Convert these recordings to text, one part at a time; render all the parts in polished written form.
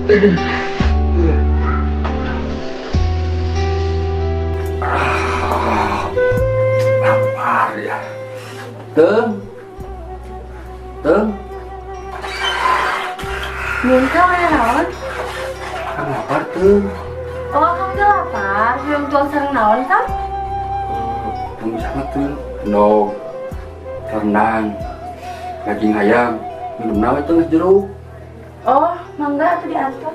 Lapar ya. Teng. Minta mana naon? Kan lapar teng. Oh, kamu tuh lapar. Belum tuang sareng naon kan? Tunggu sana teng. No. Rendang. Daging ayam. Minum nawe tengah jeruk. Oh, mangga tuh diantar.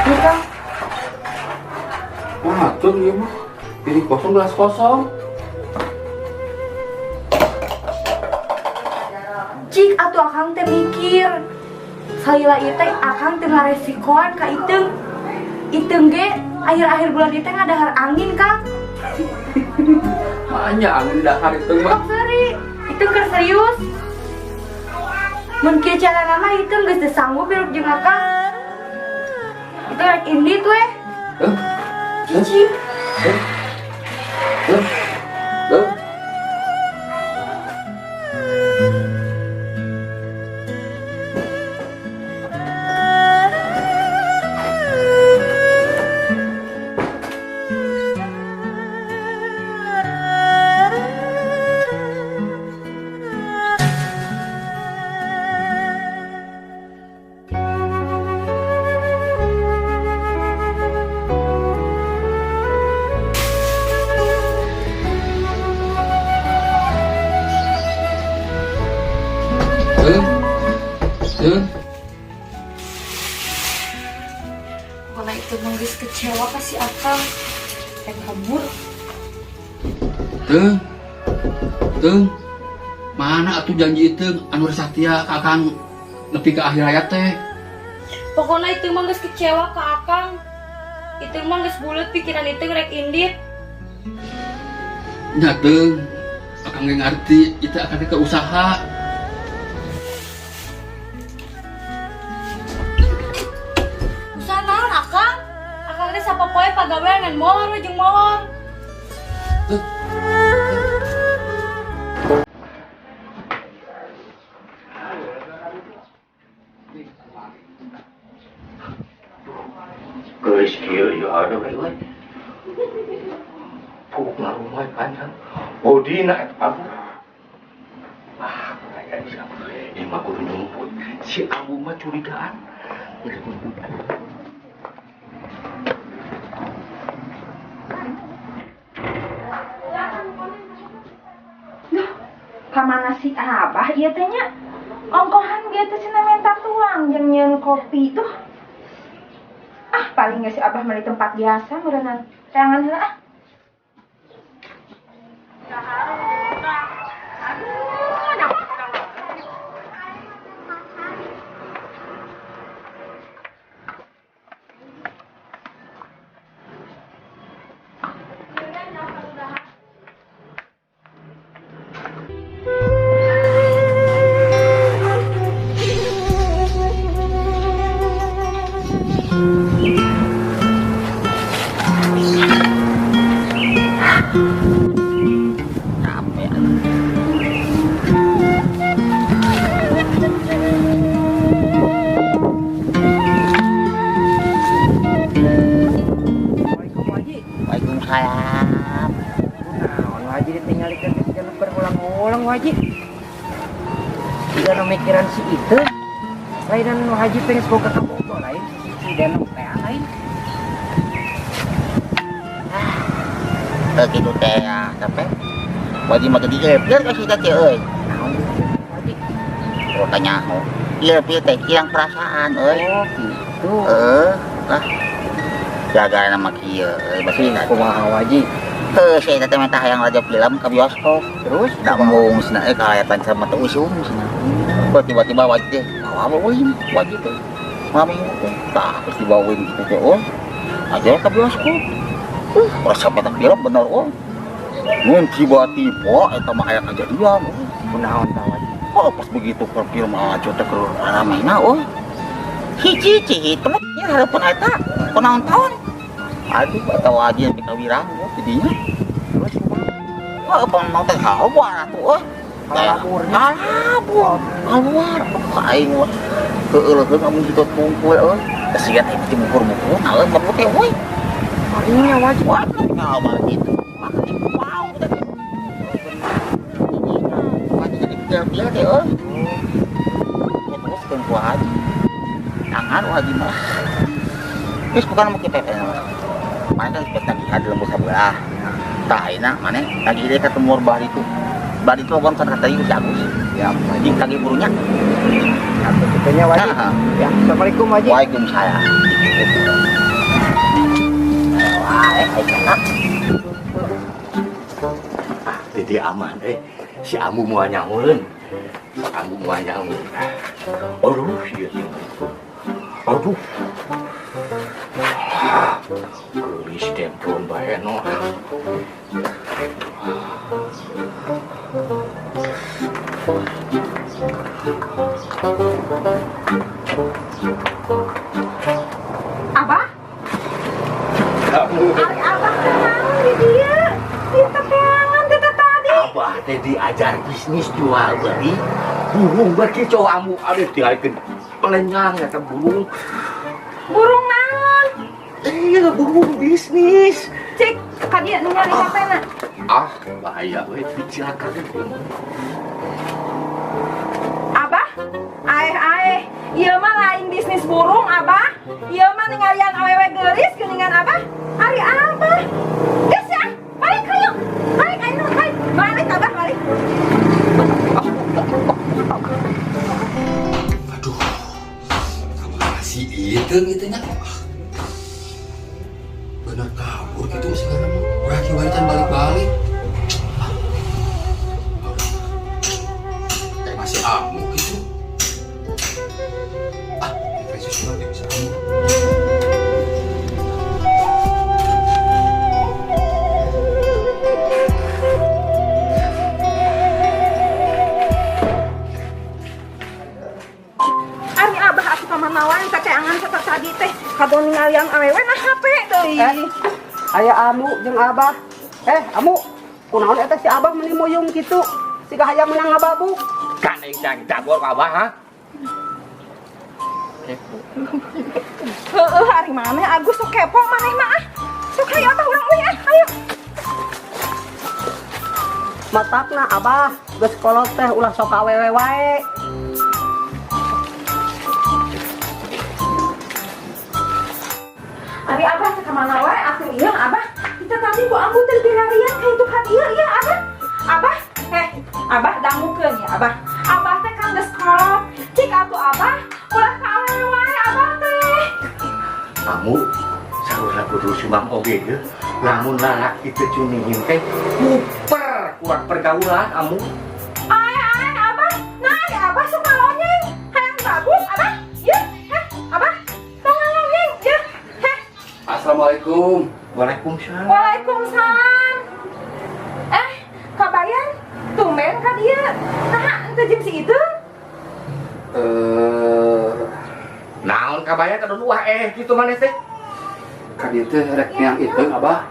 Minta. Wah, teng ya mah. Piring kosong, gelas kosong. Cik, atuh akang teh mikir. Salila ieu teh akang teu ngaresikoan ka Iteung. Iteung ge akhir-akhir bulan ieu teh ngadahar angin, Kang. Makanya angin dahar itu mah. Kok seri? Iteung keur serius. Mun kieu carana mah Iteung geus teu sanggup hirup jeung akang. Itu rek indit weh. Cici. Kalau itu manggis kecewa kasih akang. Kabur. Teng. Mana atuh janji itu anu Satya kakang nepi ke akhir hayat teh. Pokoknya itu manggis kecewa ke akang. Itu manggis bulet pikiran itu rek indit. Nya teng. Akang ge ngarti itu akan ke usaha. Usaha naon akang? Akang teh sapopoe pagawean ngan mohor we jeung mohor. Geus kieu ieu ada we. Puk ngarumai panjang. Bodina eta abu. Kayak siapa? Ini mah kudu nyumput. Si Abu mah curigaan. Kamana si Abah ieu teh nya? Ongkohan dia teh cenah minta tuang jeung nyeun kopi tuh. Ah, paling geus si Abah mah di tempat biasa meureunna. Teangan heula ah. Waalaikumsalam. Naon Haji ditinggalikeun teh jangan berulang-ulang Haji. Tidak mikiran si itu. Lainan Haji pengen sekolah ke Bogor lain si dan lain. Gitu teh ya, capek. Wajib mah gede biar kasih teh euy. Naon Haji? Kalau tanya, iya biar teh hilang perasaan euy. Oh gitu. Lah. Jaga nama kieu, Masih kumaha Haji? Saya teh minta hayang raja film ke bioskop. Terus Dambung cenah kahayatan sama teu usum cenah. Tiba-tiba wajib teh, bawa wajib teh. Mami teh, tah terus dibawain gitu teh, aja ke bioskop. Rasa meta film bener mun tiba-tiba eta mah aya kejadian. kunaon tah Haji? Pas begitu ke film aja teh keur ramena hiji itu mah nya hareupeun eta kunaon taon. Aduh, atau aja yang pikawirang ya jadinya. Wah, apa mau teh hawar atuh Kalabur. kalabur. Hawar kain wah. Keuleuheun kamu ditot bungkul euy. Kasihan itu dibukur-bukur, naon baru teh we. Harinya wajib. Wah, nyawa gitu. Makanya wow teh. Wajib jadi biar teh euy. Terus kuat. Jangan wajib mah. Terus bukan mau kita mana kan kita lihat dalam sebelah. Tah enak mana lagi dia ketemu bar itu orang kan kata si Agus ya di kaki burunya Aku kitanya wajib. Ya, Assalamualaikum wajib. Waalaikumsalam. Wah, Jadi aman, si Amu mau nyamun. Amu mau nyamun. Aduh, iya. Aduh. Gelis tempon bae no. Abah? Kamu Ari Abah kenal di dia. Kita peangan kita tadi. Abah teh diajar bisnis jual beli burung bagi cowok Amu ada diajarkan pelenyang ya kan burung. Burung naon? Iya burung bisnis. Cik, kadieu nu nyari kapena. Ah bahaya we dicilaka kan. Abah? Aeh. Ieu mah lain bisnis burung, Abah. Ieu mah ningalian awewe geulis geuningan Abah. Ari Abah. Geus ya, balik hayu. Balik ayo, balik. Balik Abah, balik. Aduh, kemana si Iteung itunya? Bener kabur gitu sekarang mah. Uraki waritan balik-balik. Kayak masih amuk gitu. Kayak sudah bisa amuk. Ari Abah atuh ka manawan kaceangan satak tadi teh. Kado ningalian awewe nah HP deui. Aya Amu jeung Abah. Amu, kunaon eta si Abah meuni muyung kitu? Siga hayang menang ngababu. Kan yang cari cabur ke Abah ha? Heueuh ari maneh Agus sok kepo maneh mah ah. Sok hayu Abah urang euy ah, hayu. Matakna Abah, geus kolot teh ulah sok awewe wae. Ari Abah teh kemana wae atuh ieu Abah? Kita tadi ku ambu teh dilarian ka itu ka dieu ieu Abah. Abah, Abah dangukeun ya Abah. Abah teh kan geus kolot. Cik atuh Abah, ulah ka awewe wae Abah teh. Amu saurna kudu sumbang oge ge. Lamun lalaki teh cuningin teh kuper kurang pergaulan Amu. Ae Abah, nah ya Abah sok ngalonyeng. Hayang bagus Abah. Yeuh, Abah. Sok ngalonyeng, yeuh. Assalamualaikum. Waalaikumsalam. Waalaikumsalam. Kabayan, tumben ka dieu. Nah, teu jeung si itu. Naon kabaya kada luah gitu maneh teh. Ka dieu teh rek yang Iteung Abah.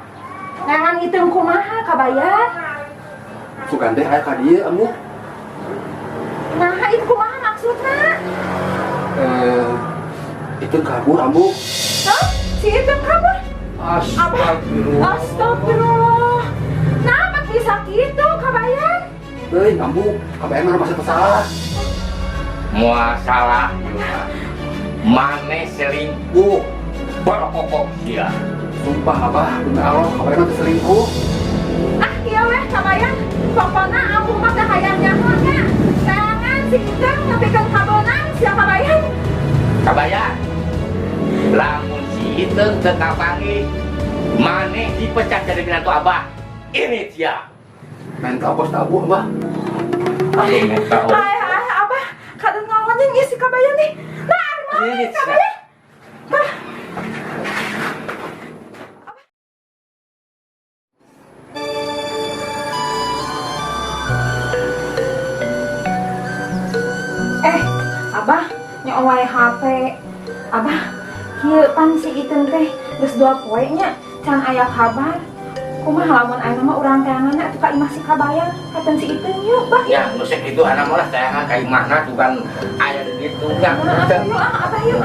Ngangan iteung kumaha kabayan? Sugan teh aya ka dieu amuk. Nah, itu kumaha maksudna? Iteung kabur amuk. Hah? Si iteung kabur? Astagfirullah. Astagfirullah. Kenapa bisa gitu kabayan? Heuy, amuk, kabayan mah masih salah. Muasalah maneh selingkuh berpokok dia. Sumpah Abah, demi Allah, kabayan mah teu selingkuh. Ah, iya weh kabayan. Pokona aku mah teh hayang nyahonya. Tangan si iteung nepikeun kabonan sia kabayan. Kabaya lamun si Iteung teu kapanggih maneh dipecat dari binatu Abah. Ini dia. Mental bos tabu Abah. Hai Abah, kadang ngawanya ieu si kabayan nih. Nah, ari mah kabayan. Abah, nyowae HP. Abah, kieu pan si Iteung teh geus 2 poe nya can aya kabar. Kumaha lamun aya mah urang teanganna atuh ka imah si kabayan katen si Iteung yuk, Bah. Ya, nusik itu anak malah saya kayak mana tuh kan ayah gitu ya. Nah, atuh yuk Abah yuk.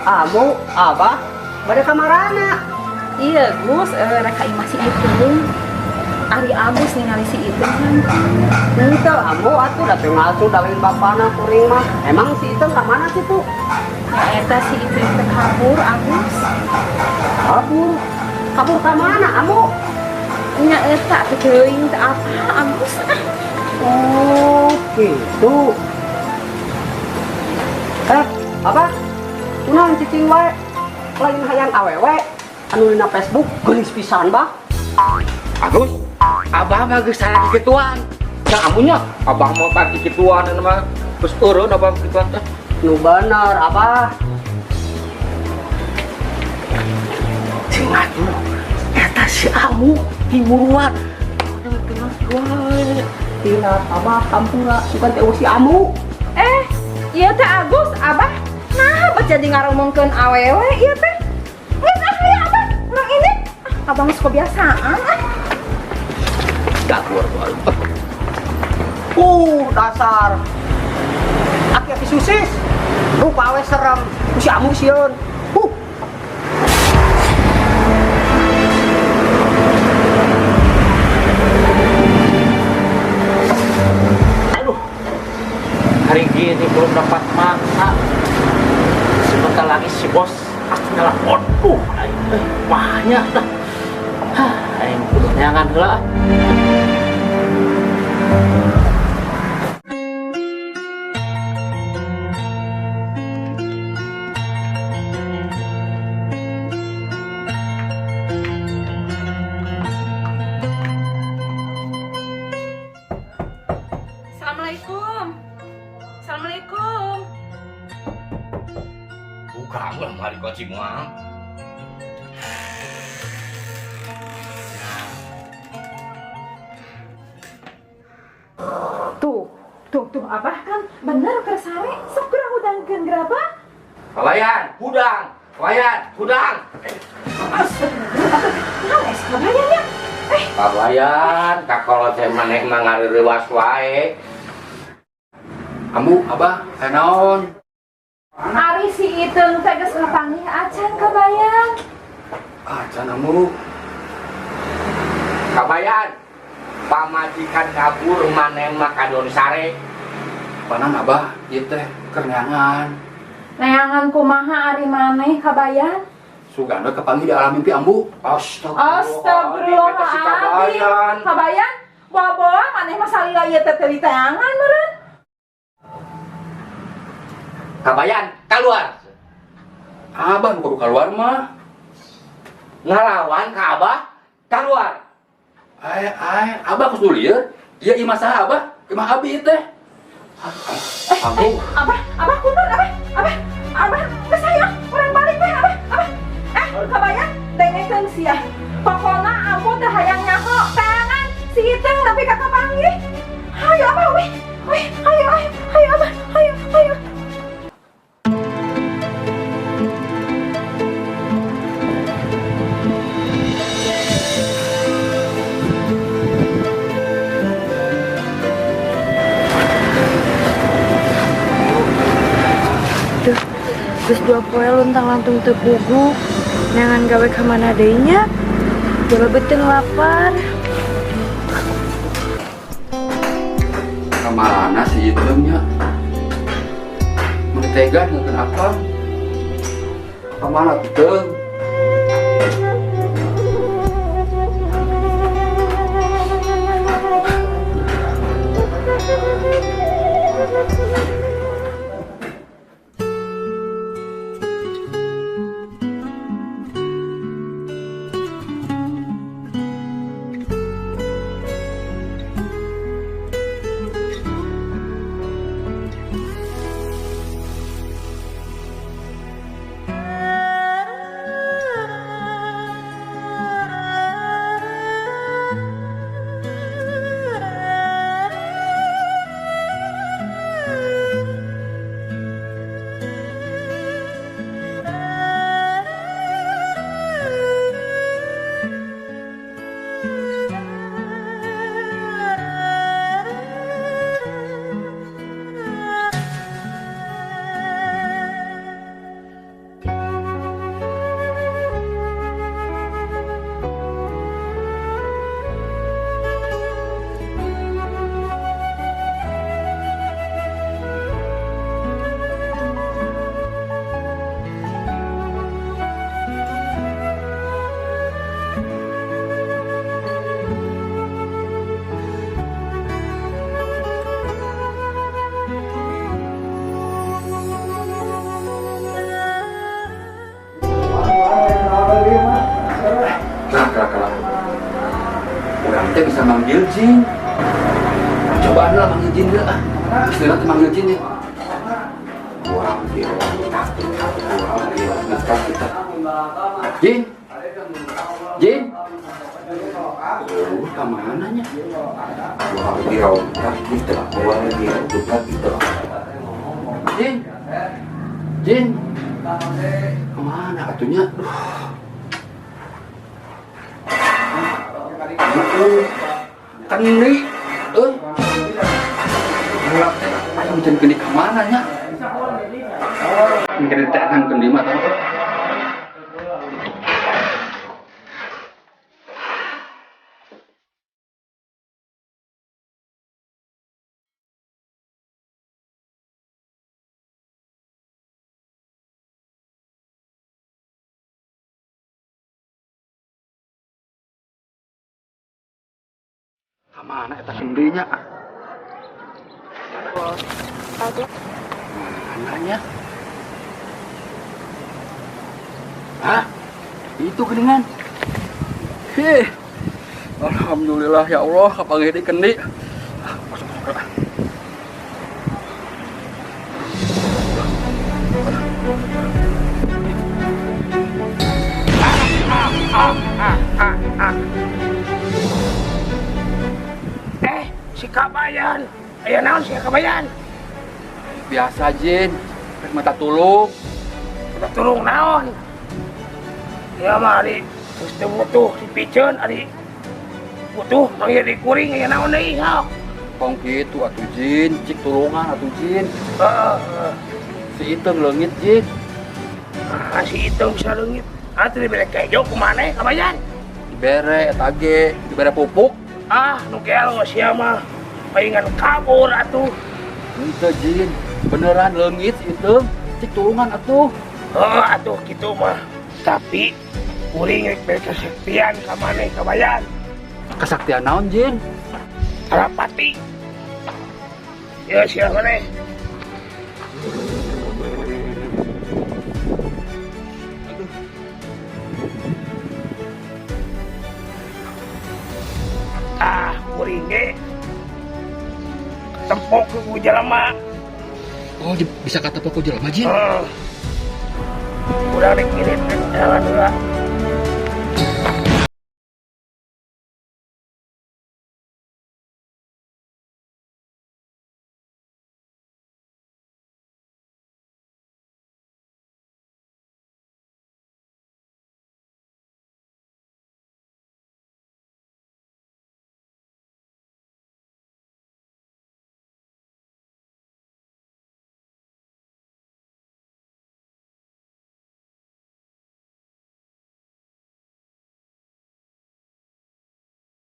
Amu, Abah, pada kamarana. Iya, Gus, reka imah si Iteung. Ari Agus ningali si Iteung kan. Itu amu atuh dateng atuh dalin bapana kuring mah. Emang si itu ka mana situ? Ya eta si Iteung teh kabur Agus. Kabur. Kabur ka mana, amu? Nya eta teh teuing teh apa Agus? Oh, gitu. Abah, kunaon cicing wae? Lain hayang awewe anu dina Facebook geulis pisan, Bah. Agus, abah mah geus salah kituan. Yang amunya, abang mau pati kituan mah terus eureun abang kituan teh. Nu bener, Abah. Cing atuh, eta si Amu di buruan. Tenang wae. Tilat Abah kampura sugan teh si Amu. Iya teh Agus, Abah. Nah, baca jadi ngaromongkeun awewe ieu teh. Geus ya Abah, urang ini. Abang geus kebiasaan. Gakur wae. Dasar. Aki susis. Rupa we serem. Ku si Amu sieun. Hari ini belum dapat makan. Sebentar lagi si bos pasti nelfon. Banyak dah. Aing kudu neangan heula. Assalamualaikum. Assalamualaikum. Buka lah mari kunci muang. Tuh Abah kan bener kersare. Sok kurang udangkeun gerabah. Kabayan, hudang. Males kabayan ya. Kabayan, kakolo teh maneh mah ngarirewas wae. Amu, Abah, naon? Ari si Iteung teh geus ngapanggih acan kabayan. Acan Amu. Kabayan, pamajikan kabur maneh mah kadon sare. Panan Abah, ieu teh keur neangan. Neangan kumaha ari maneh kabayan? Sugana kepanggih di alam mimpi Ambu. Astagfirullahaladzim. Kabayan, bawa maneh mah salila ieu teh teu diteangan meureun. Kabayan, keluar. Abah nu kudu keluar mah. Ngalawan ka Abah, keluar. Abah kus dulu ya. Iya imah saha Abah? Imah abi teh. Ambu. Abah kundur, Abah, geus hayang urang balik teh, Abah. Kabayan, dengekeun sia. Pokona ambu teh hayang nyaho tangan si Iteung nepi ka kapanggih. Hayu Abah, weh. Hayu Abah, hayu. Terus 2 poe luntang lantung teu pugu. Neangan gawe ka mana deui nya? Jalo beuteung lapar. Kamarana si Iteung nya. Mun tega ngeukeun apa? Kamana Iteung? bisa manggil jin. Coba anda manggil jin deh ah. Istilah manggil jin ya. Jin, Jin, kemananya? Jin, Jin, kemana atunya? Kendi, gelap teh, ayo mencari kendi kemana nya? Mungkin teh nang kendi mah tahu. Kemana eta kendinya? Ada. Mananya? Hah? Itu geningan. Heh. Alhamdulillah ya Allah, kapanggih di kendi. Masuk. Si Kabayan. Ayo naon si Kabayan. Biasa Jin, rek mata tulung. Udah turun naon. Ya mah ari terus teu butuh dipiceun ari butuh manggil di kuring aya naon deui ha. Kong kitu atuh Jin, cik tulungan atuh Jin. Heeh. Si Iteng leungit Jin. Si itu bisa leungit. Atuh dibere kejo kumana Kabayan? Dibere eta ge, dibere pupuk. Ah, nu kelo sia mah palingan kabur atuh. Henteu Jin, beneran leungit si Iteng, cik tulungan atuh. Heeh, atuh kitu mah. Tapi kuring rek bere kesaktian ka maneh Kabayan. Kesaktian naon Jin? Harapati. Ya sia maneh. Kuring ge tempok ku jelema. Oh, bisa kata pokok jelema Jin. Urang rek ngirit jalan heula.